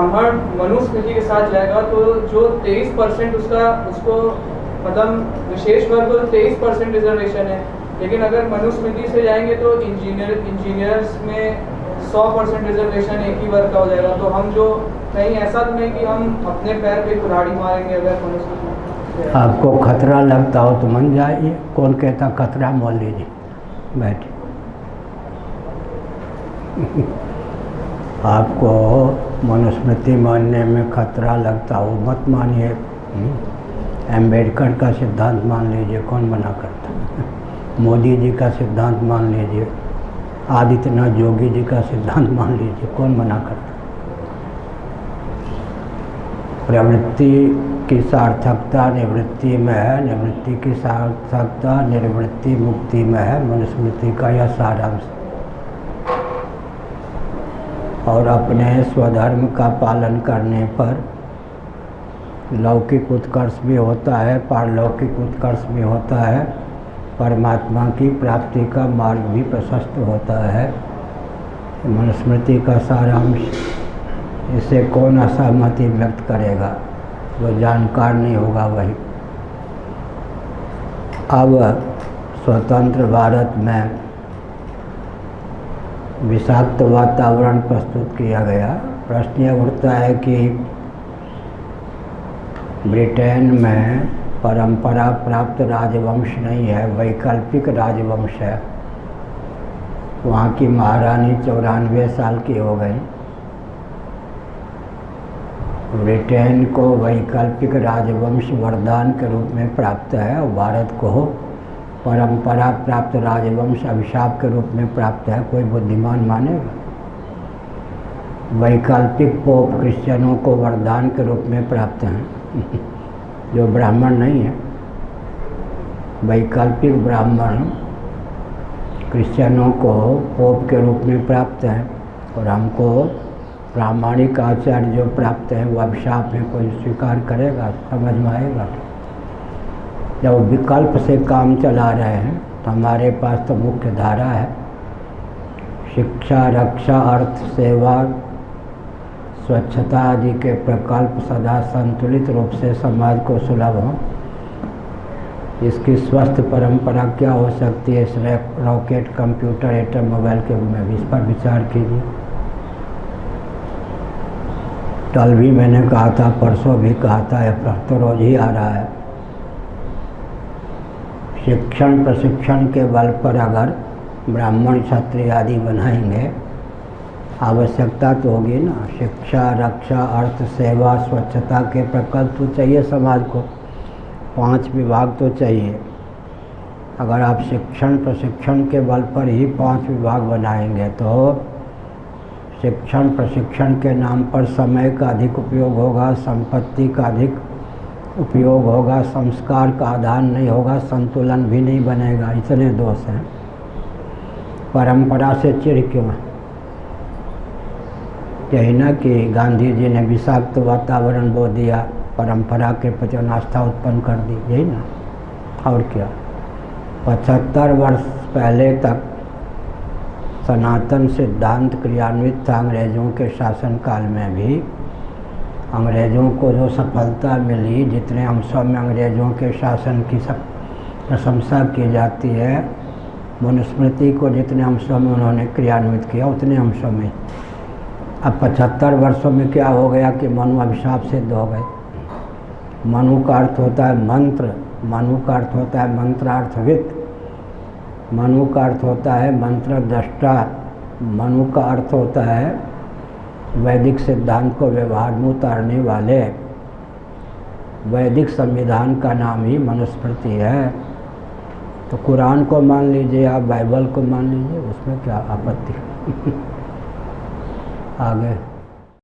ब्राह्मण मनुस्मृति के साथ जाएगा तो जो 23% उसको मतलब विशेष वर्ग को 23% रिजर्वेशन है, लेकिन अगर मनुस्मृति से जाएंगे तो इंजीनियर्स में 100% रिजर्वेशन एक ही वर्ग का हो जाएगा। तो हम जो कहीं ऐसा तो नहीं कि हम अपने पैर पे कुल्हाड़ी मारेंगे अगर मनुस्मृति। आपको खतरा लगता हो तो मन जाइए, कौन कहता खतरा मोल लीजिए, बैठे। आपको मनुस्मृति मानने में खतरा लगता हो मत मानिए। अम्बेडकर का सिद्धांत मान लीजिए, कौन मना करता। मोदी जी का सिद्धांत मान लीजिए, आदित्यनाथ योगी जी का सिद्धांत मान लीजिए, कौन मना करता। प्रवृत्ति की सार्थकता निवृत्ति में है, निवृत्ति की सार्थकता निर्वृत्ति मुक्ति में है, मनुस्मृति का यह सारांश। और अपने स्वधर्म का पालन करने पर लौकिक उत्कर्ष भी होता है, पारलौकिक उत्कर्ष भी होता है, परमात्मा की प्राप्ति का मार्ग भी प्रशस्त होता है। मनुस्मृति का सारांश। इसे कौन असहमति व्यक्त करेगा, जो जानकार नहीं होगा वही। अब स्वतंत्र भारत में विषाक्त वातावरण प्रस्तुत किया गया। प्रश्न यह उठता है कि ब्रिटेन में परंपरा प्राप्त राजवंश नहीं है, वैकल्पिक राजवंश है। वहाँ की महारानी 94 साल की हो गई। ब्रिटेन को वैकल्पिक राजवंश वरदान के रूप में प्राप्त है और भारत को परंपरा प्राप्त राजवंश अभिशाप के रूप में प्राप्त है। कोई बुद्धिमान मानेगा? वैकल्पिक पोप क्रिश्चियनों को वरदान के रूप में प्राप्त हैं जो ब्राह्मण नहीं है। वैकल्पिक ब्राह्मण क्रिश्चियनों को पोप के रूप में प्राप्त है और हमको प्रामाणिक आचार्य जो प्राप्त है वो अभिशाप में कोई स्वीकार करेगा? समझ में आएगा? जब विकल्प से काम चला रहे हैं तो हमारे पास तो मुख्य धारा है, शिक्षा, रक्षा, अर्थ, सेवा, स्वच्छता आदि के प्रकल्प सदा संतुलित रूप से समाज को सुलभ हों। इसकी स्वस्थ परंपरा क्या हो सकती है? इस रॉकेट, कंप्यूटर, एटम, मोबाइल के में भी इस पर विचार कीजिए। कल भी मैंने कहा था, परसों भी कहा था, यह तो रोज ही आ रहा है। शिक्षण प्रशिक्षण के बल पर अगर ब्राह्मण क्षत्रिय आदि बनाएंगे, आवश्यकता तो होगी ना। शिक्षा, रक्षा, अर्थ, सेवा, स्वच्छता के प्रकल्प तो चाहिए समाज को, 5 विभाग तो चाहिए। अगर आप शिक्षण प्रशिक्षण के बल पर ही 5 विभाग बनाएंगे तो शिक्षण प्रशिक्षण के नाम पर समय का अधिक उपयोग होगा, संपत्ति का अधिक उपयोग होगा, संस्कार का आदान नहीं होगा, संतुलन भी नहीं बनेगा। इतने दोष हैं। परंपरा से चिढ़ क्यों है? यही ना कि गांधी जी ने विषाक्त वातावरण बो दिया, परंपरा के प्रति अनास्था उत्पन्न कर दी, यही ना। और क्या? 75 वर्ष पहले तक सनातन सिद्धांत क्रियान्वित था। अंग्रेज़ों के शासनकाल में भी अंग्रेज़ों को जो सफलता मिली, जितने अंशों में अंग्रेज़ों के शासन की प्रशंसा की जाती है, मनुस्मृति को जितने अंशों में उन्होंने क्रियान्वित किया उतने अंशों में। अब 75 वर्षों में क्या हो गया कि मनु अभिशाप सिद्ध हो गए। मनु का अर्थ होता है मंत्र, मनु का अर्थ होता है मंत्रार्थविद, मनु का अर्थ होता है मंत्र दृष्टा, मनु का अर्थ होता है वैदिक सिद्धांत को व्यवहार में उतारने वाले। वैदिक संविधान का नाम ही मनुस्मृति है। तो कुरान को मान लीजिए, आप बाइबल को मान लीजिए, उसमें क्या आपत्ति। आगे